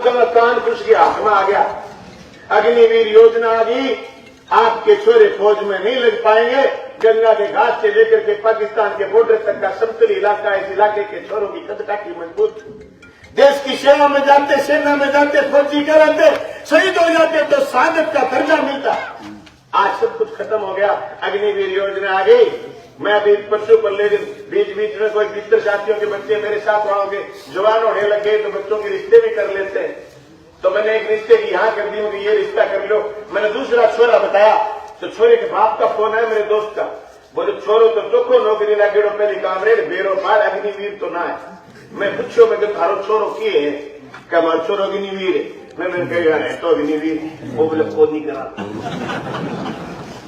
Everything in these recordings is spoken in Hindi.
कान घुस गया, हाथ आ गया। अग्निवीर योजना आ गई, आपके छोरे फौज में नहीं लग पाएंगे। गंगा के घाट से लेकर के पाकिस्तान के बॉर्डर तक का समतल इलाका, इस इलाके के छोरों की कदकाठी मजबूत। देश की सेवा में जाते, सेना में जाते, फौजी कराते, शहीद हो जाते तो शहादत का दर्जा मिलता। आज सब कुछ खत्म हो गया, अग्निवीर योजना आ गई। मैं अभी परसों पर ले बीच बीच में कोई मित्र साथियों के बच्चे मेरे साथ वहां के जवान होने लग गए तो बच्चों के रिश्ते भी कर लेते हैं। तो मैंने एक रिश्ते की यहाँ कर दी कि ये रिश्ता कर लो। मैंने दूसरा छोरा बताया तो छोरे के बाप का फोन है मेरे दोस्त का, बोले छोरो तो चोखो नौकरी ना गेड़ो पहली काम रे बेरो पार अग्निवीर तो ना है। मैं पूछो मैं थारो छोरो किए है क्या? मारो छोरो अग्निवीर है। मैंने कहा यार तो अग्निवीर, वो बोले फोन नहीं करा।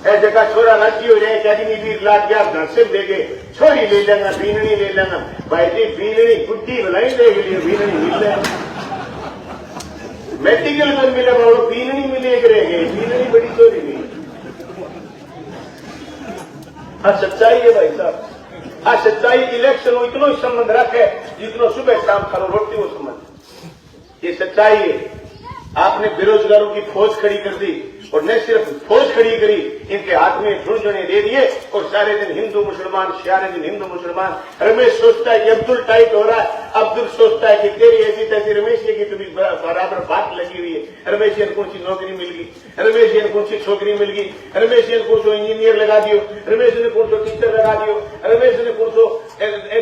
ऐ जगह छोरा राजी हो जाए कि अग्निवीर लाग गया घर से देगे, छोरी ले लेना, बीननी ले लेना। भाई जी बीननी गुड्डी बनाई देख लियो, बीननी मिल जाए मेडिकल में मिले बाबू, बीननी मिले करेंगे, बीननी बड़ी चोरी नहीं। हाँ सच्चाई है भाई साहब, हाँ सच्चाई। इलेक्शन वो इतना संबंध रखे जितना सुबह शाम खालो रोटी वो संबंध, ये सच्चाई है। आपने बेरोजगारों की फौज खड़ी कर दी और न सिर्फ फौज खड़ी करी, इनके हाथ में झुंझुने दे दिए और सारे दिन हिंदू मुसलमान, सारे दिन हिंदू मुसलमान। रमेश सोचता है कि अब्दुल टाइट हो रहा है, अब्दुल सोचता है कि तेरी ऐसी तैसी रमेश की तुम्हें बराबर बात लगी हुई है। रमेश को कौन सी नौकरी मिल गई, रमेश को कौन सी छोकरी मिल गई, रमेश को कौन सो इंजीनियर लगा दियो, रमेश ने कौन सो टीचर लगा दियो, रमेश ने कौन सो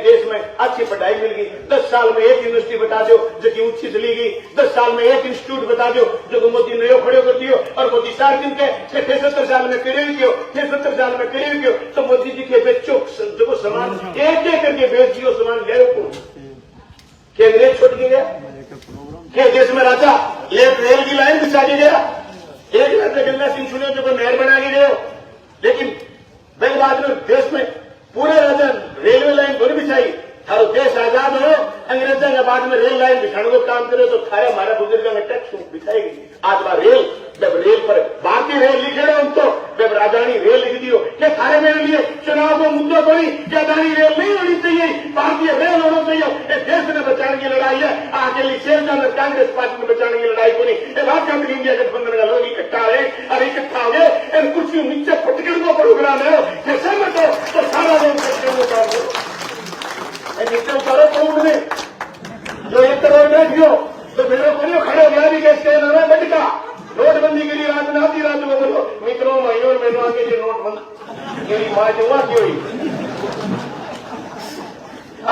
देश में अच्छी पढ़ाई मिल गई। 10 साल में एक यूनिवर्सिटी बता दो जो कि ऊंची चली गई, 10 साल में एक इंस्टीट्यूट बता दो जो मोदी नयो खड़ो कर दियो। और मोदी 4 दिन के 70 साल में करे क्यों, 70 साल में करे क्यों? तो मोदी जी के बच्चों जो सामान एक एक करके बेच दियो, सामान ले को क्या अंग्रेज छोड़ के गया? क्या देश में राजा रेल की लाइन बिछा के गया? एक राजा गंगा सिंह चुने जो नहर बना के गए, लेकिन वह बाद में देश में पूरे राजा रेलवे लाइन थोड़ी बिछाई। थारो देश आजाद हो, अंग्रेजों के बाद में रेल लाइन बिछाने को काम करे तो थारे हमारा बुजुर्ग में टैक्स बिछाएगी। आज बार रेल जब रेल पर भारतीय रेल लिखे रहे तो जब राजधानी रेल लिख दियो क्या थारे मेरे लिए चुनाव को मुद्दा कोई क्या राजधानी रेल नहीं होनी चाहिए, भारतीय रेल होना चाहिए। देश ने बचाने की लड़ाई है, आगे कांग्रेस पार्टी ने बचाने की लड़ाई को नहीं। भाजपा इंडिया गठबंधन का लोग इकट्ठा है और इकट्ठा हो गए कुर्सी नीचे फटकर को प्रोग्राम है सहमत हो तो सारा लोग नीचे उतारो काउंट में जो 1 करोड़ बैठियो तो मेरे को खड़े हो गया भी कैसे बैठका नोटबंदी के लिए रात में आधी रात में बोलो मित्रों महीनों महीनों आगे जो नोटबंदी मेरी माँ जो हुआ की हुई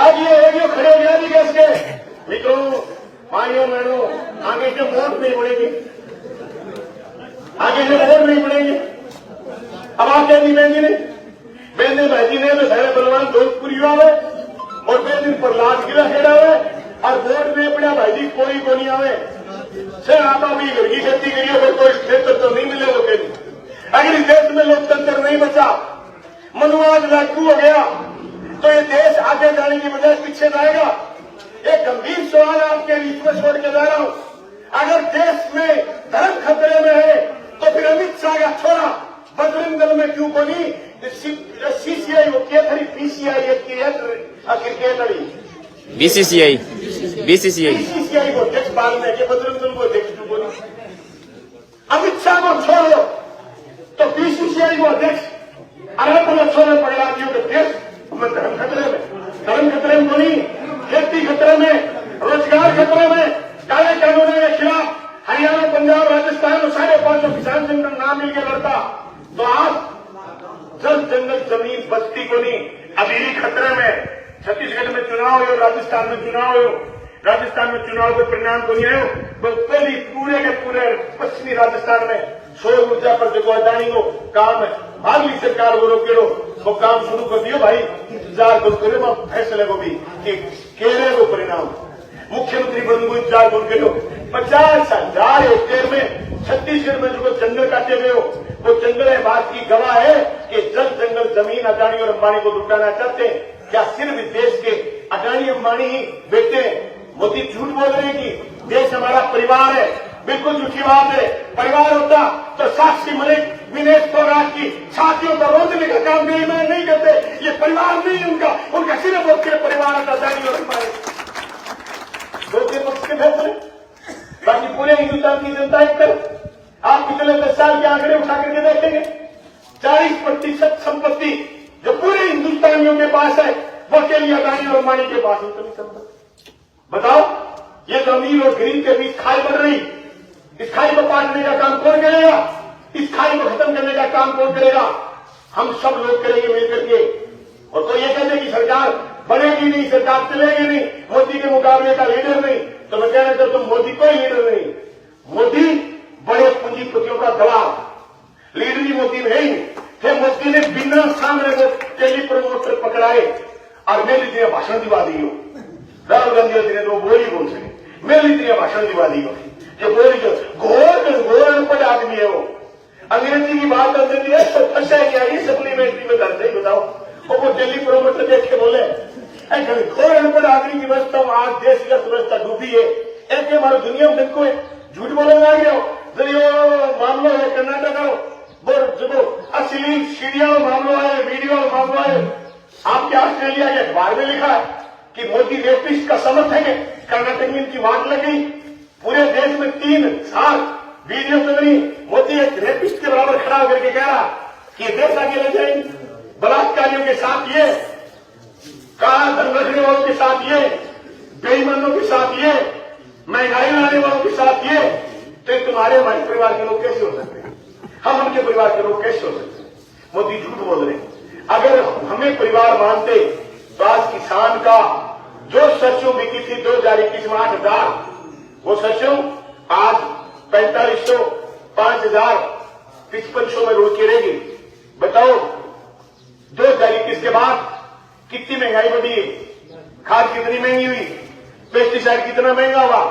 आज ये खड़े हो गया भी कैसे मित्रों माइयों बहनों आगे से वोट नहीं पड़ेगी, आगे से वोट नहीं पड़ेंगे। अब आप क्या नहीं बहन जी ने बहन भाई जी ने तो सारे बलवान जोधपुरी हुआ है और बे दिन प्रहलाद गिरा खेड़ा हुआ और वोट में पड़ा भाई जी कोई को नहीं आवे से आप अभी घर की खेती करिए और कोई क्षेत्र तो नहीं मिले वो कहीं। अगर इस देश में लोकतंत्र नहीं बचा, मनुवाद लागू हो गया तो ये देश आगे जाने की बजाय पीछे जाएगा। एक गंभीर सवाल आपके बीच में छोड़ के जा रहा हूं, अगर देश में धर्म खतरे में है तो फिर अमित शाह का छोरा बजरंग दल में क्यों को नहीं? सीसीआई वो क्या थी, पीसीआई क्रिकेट बीसीसीआई को अध्यक्ष बाद में बजरंग दल को अध्यक्ष क्यों को नहीं? अमित शाह को छोड़ो तो बीसीसीआई को अध्यक्ष अलग अलग छोड़ो पड़ेगा क्योंकि देश में धर्म खतरे में को नहीं, खेती खतरे में, रोजगार खतरे में, काले कानूनों के खिलाफ हरियाणा, पंजाब, राजस्थान और 550 किसान संगठन नाम मिलकर लड़ता तो आज जल जंगल जमीन बस्ती को नहीं अभी भी खतरे में। छत्तीसगढ़ में चुनाव हो, राजस्थान में चुनाव हो, राजस्थान में चुनाव के परिणाम को नहीं आयो पहली पूरे के पूरे पश्चिमी राजस्थान में सौर ऊर्जा पर जो अडानी को काम है भागली सरकार वो रोकेड़ो वो काम शुरू कर दियो भाई। इंतजार करो फैसले को भी कि केरल को परिणाम मुख्यमंत्री बनूंगा इंतजार करो 50,000 हेक्टेयर में छत्तीसगढ़ में जो जंगल काटे गए हो वो जंगल है बात की गवाह है कि जल जंगल जमीन अडानी और अंबानी को लुटाना चाहते हैं। क्या सिर्फ देश के अडानी अंबानी ही बेटे मोदी झूठ बोल रहे हैं कि देश हमारा परिवार है? बिल्कुल झूठी बात है। परिवार होता तो साक्षी मलिक, विनेश फोगाट की छातियों को रोकने का काम बेईमान नहीं करते। ये परिवार नहीं उनका सिर्फ उसके परिवार का अडानी और अंबानी दो के पक्ष के फैसले पूरे हिंदुस्तान की जनता एक तरफ। आप पिछले 10 साल के आंकड़े उठा करके देखेंगे, 40% संपत्ति जो पूरे हिंदुस्तानियों के पास है वो केवल अदानी और अंबानी के पास इतनी संपत्ति। बताओ, ये जो अमीर और गरीब के बीच खाई बढ़ रही, इस खाई को पाटने का काम कौन करेगा? इस खाई को खत्म करने का काम कौन करेगा? हम सब लोग करेंगे मिलकर के। और तो ये कहते कि सरकार बनेगी नहीं, सरकार चलेगी नहीं, मोदी के मुकाबले का लीडर नहीं, तो मैं कहना चाहता हूं मोदी कोई लीडर नहीं, मोदी बड़े पूंजीपतियों का दलाल, लीडर भी मोदी में है ही नहीं। फिर मोदी ने बिना सामने को टेली प्रमोटर पकड़ाए और मेरी इतनी भाषण दिवा दी हो। राहुल गांधी जी ने तो बोल ही बोल सके, मेरी इतनी भाषण दिवा दी हो। ये बोली जो घोर अनपढ़ आदमी है वो, अंग्रेजी की बात अंग्रेजी है तो फंसा गया ये सप्लीमेंट्री में दर्ज है। बताओ, वो दिल्ली प्रोमोटर देख के बोले घोर अनपढ़ आदमी की व्यवस्था आज देश की अर्थव्यवस्था डूबी है, ऐसे हमारे दुनिया में देखो झूठ बोलने आ गया हो। मामला है कर्नाटक जो अश्लील सीडिया मामला है, वीडियो मामला है, आपके ऑस्ट्रेलिया के अखबार में लिखा है कि मोदी रेपिस्ट का समर्थक है, कर्नाटक में इनकी वाट लग गई। पूरे देश में 3 साल वीडियो तो नहीं, मोदी एक रेपिस्ट के बराबर खड़ा करके कह रहा कि देश आगे ले जाएंगे, बलात्कारियों के साथ ये, काला धन रखने वालों के साथ ये, बेईमानों के साथ ये, महंगाई लाने वालों के साथ ये। तो तुम्हारे हमारे परिवार के लोग कैसे हो सकते हैं? हम उनके परिवार के लोग कैसे हो सकते हैं? मोदी झूठ बोल रहे हैं। अगर हमें परिवार मानते तो आज किसान का जो सरसों बिकी थी 2021 में 8,000, वो सरसों आज 4500, 5,000, 5500 में रोज की रहेगी। बताओ 2021 के बाद कितनी महंगाई बढ़ी है, खाद कितनी महंगी हुई, पेस्टिसाइड कितना महंगा हुआ।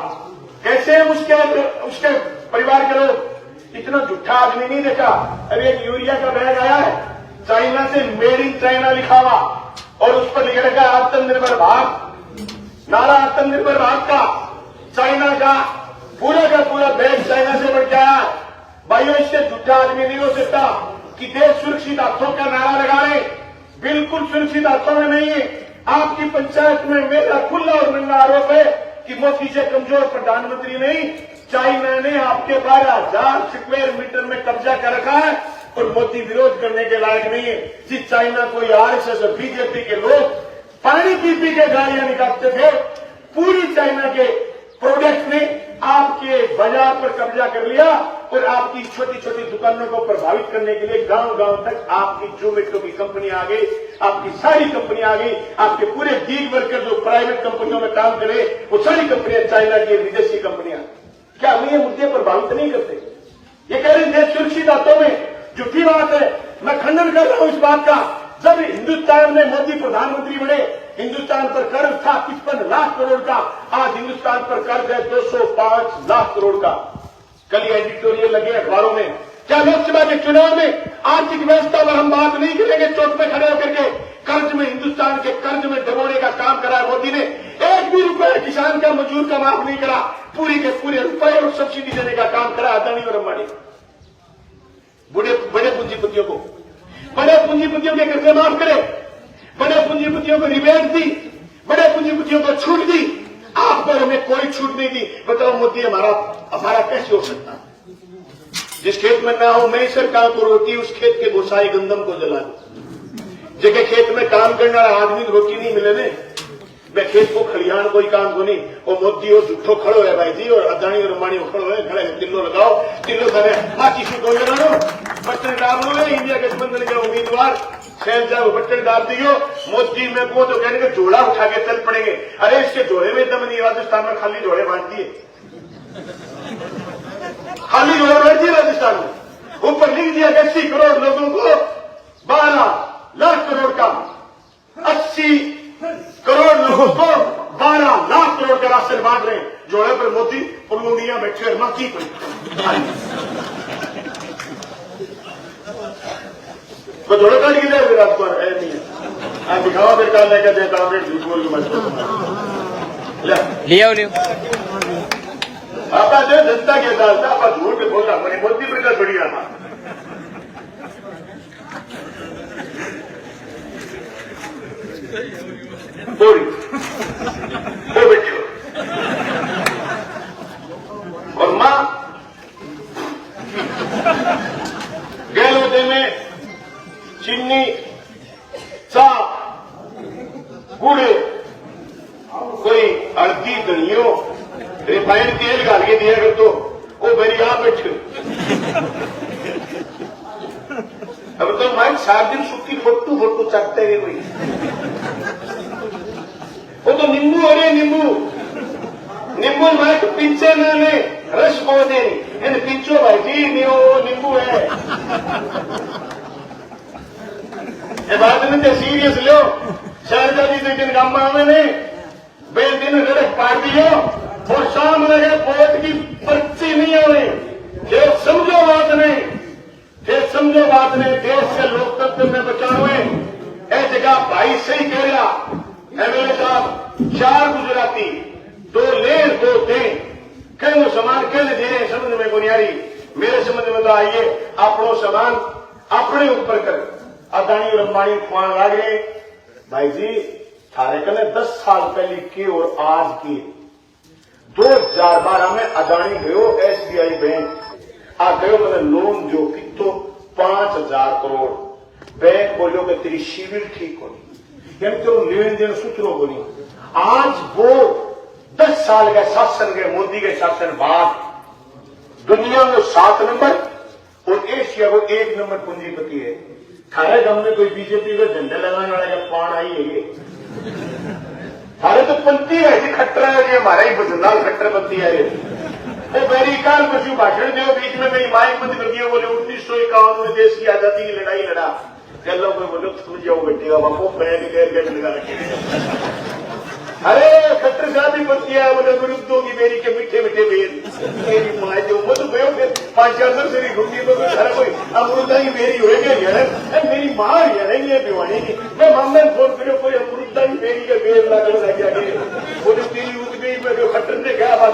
कैसे हम उसके परिवार के लोग? इतना झूठा आदमी नहीं देखा। अरे एक यूरिया का बैग आया है चाइना से, मेड इन चाइना लिखा हुआ, और उस पर लिखा रखा आत्मनिर्भर भारत, नारा आत्मनिर्भर भारत का, चाइना का पूरा बैग चाइना से बढ़ गया। भाइयों, इससे झूठा आदमी नहीं हो सकता कि देश सुरक्षित हाथों का नारा लगा रहे। बिल्कुल सुरक्षित हाथों में नहीं है। आपकी पंचायत में मेरा खुला और नंगा आरोप है कि मोदी से कमजोर प्रधानमंत्री नहीं, चाइना ने आपके 12,000 स्क्वायर मीटर में कब्जा कर रखा है और मोदी विरोध करने के लायक नहीं है। जिस चाइना को आरएसएस और बीजेपी के लोग पानी पी के गालियां निकालते थे, पूरी चाइना के प्रोडक्ट ने आपके बाजार पर कब्जा कर लिया और आपकी छोटी छोटी दुकानों को प्रभावित करने के लिए गांव गांव तक आपकी जोमेटो की कंपनी आ गई, आपकी सारी कंपनी आ गई। आपके पूरे गीग वर्कर जो प्राइवेट कंपनियों में काम करे वो सारी कंपनियां चाइना की विदेशी कंपनियां। क्या हम ये मुद्दे प्रभावित नहीं करते? ये कह रहे देश सुरक्षित हाथों में, झूठी बात है। मैं खंडन कर रहा हूं इस बात का। जब हिंदुस्तान में मोदी प्रधानमंत्री बने, हिंदुस्तान पर कर्ज था 55 लाख करोड़ का, आज हिंदुस्तान पर कर्ज है 205 लाख करोड़ का। कल ये एडिटोरियल लगे अखबारों में। क्या लोकसभा के चुनाव में आर्थिक व्यवस्था पर हम बात नहीं करेंगे? चौक पे खड़े होकर के कर्ज में, हिंदुस्तान के कर्ज में डुबोने का काम करा है मोदी ने। एक भी रुपया किसान का, मजदूर का माफ नहीं करा। पूरी के पूरे रुपए और सब्सिडी देने का काम करा अदानी और अंबानी। बड़े पूंजीपतियों को, बड़े पूंजीपतियों के कर्जे माफ करे, बड़े पूंजीपतियों को रिबेट दी, बड़े पूंजीपतियों को छूट दी। आप पर हमें कोई छूट नहीं दी। बताओ मोदी हमारा कैसे हो सकता? जिस खेत में ना हो मैं सरकार को रोटी, उस खेत के गोसाई गंदम को जला दो। जगह खेत में काम करने वाला आदमी रोटी नहीं मिले ने, मैं खेत को खलिहान कोई काम को नहीं। वो मोदी और झूठो खड़ो है भाई जी, और अदानी और अंबानी खड़ो है, खड़े तिल्लो लगाओ, तिल्लो करे किसी को लगाओ, बटन डाल लो। इंडिया गठबंधन के उम्मीदवार शहजाद बटन डाल दियो, मोदी में को तो कहने के जोड़ा उठा के चल पड़ेंगे। अरे इसके जोड़े में दम नहीं। राजस्थान में खाली जोड़े बांट दिए, खाली जोड़े बांट दिए राजस्थान में। ऊपर लिख दिया कि 80 करोड़ लोगों को 12 लाख करोड़ का, 80 करोड़ लोगों को 12 लाख करोड़ का राशन बांट रहे हैं। जोड़े पर मोदी पुलूनिया बैठे मां की तो जोड़े काट के जाए विराट को नहीं दिखावा फिर काल लेकर देता हूं झूठ बोल के मत लिया आपा जो जनता के साथ था आप झूठ बोल रहा मैंने मोदी प्रकार बढ़िया था। वो बैठे और तेल घाल के दिया कर तो वो मेरी आप बैठ अब तो मैं 7 दिन सुखी फोटू फोटू चखते गए कोई वो तो नींबू हो रहे नींबू मैं तो पीछे मैंने रस पौधे नहीं पीछो भाई जी नहीं वो नींबू है ये बात नहीं सीरियस लो शहजादी से दिन काम में नहीं बे दिन रड़क पार दियो और शाम रहे वोट की पर्ची नहीं होनी ये समझो बात नहीं देश से लोकतंत्र में बचाओ ए जगह भाई सही कह रहा एमएलए साहब 4 गुजराती 2 ले 2 दे कहीं वो सामान कहने दे रहे समझ में को नहीं आ रही मेरे समझ में तो आइए अपनो सामान अपने ऊपर कर अदानी और अंबानी खुआन लाग रहे भाई जी थारे कने 10 साल पहले के और आज के 2012 में अदानी गयो एसबीआई बैंक आ गयो मैंने लोन दो कितो 5,000 करोड़ बैंक बोलो कि तेरी सिविल ठीक होनी यानी तेरो लेन देन सुथरो होनी आज वो 10 साल का शासन के मोदी के शासन बाद दुनिया में 7 नंबर और एशिया को 1 नंबर पूंजीपति है थारे गांव में कोई बीजेपी का झंडा लगाने वाला जब पान आई है थारे तो पंथी है खट्टर है हमारा ही बसंदाल खट्टर पंथी है वो मेरी काल पशु भाषण दो बीच में मेरी माइक बंद कर दिया बोले 1951 में देश की आजादी की लड़ाई लड़ा कल लोग बोलो समझ जाओ बेटेगा बापो पैर गैर लगा रखे अरे खट्टर साहब ही बनती है बोले विरुद्धों की मेरी के मीठे मीठे बेर मेरी माँ जो मत गयो फिर 5-4 से घूमती तो सारा कोई अमृता ही मेरी होएगा मेरी माँ है भिवानी की मैं मामले फोन करो कोई अमृता ही मेरी के बेर लगा बोले तेरी उठ गई मैं खट्टर ने क्या बात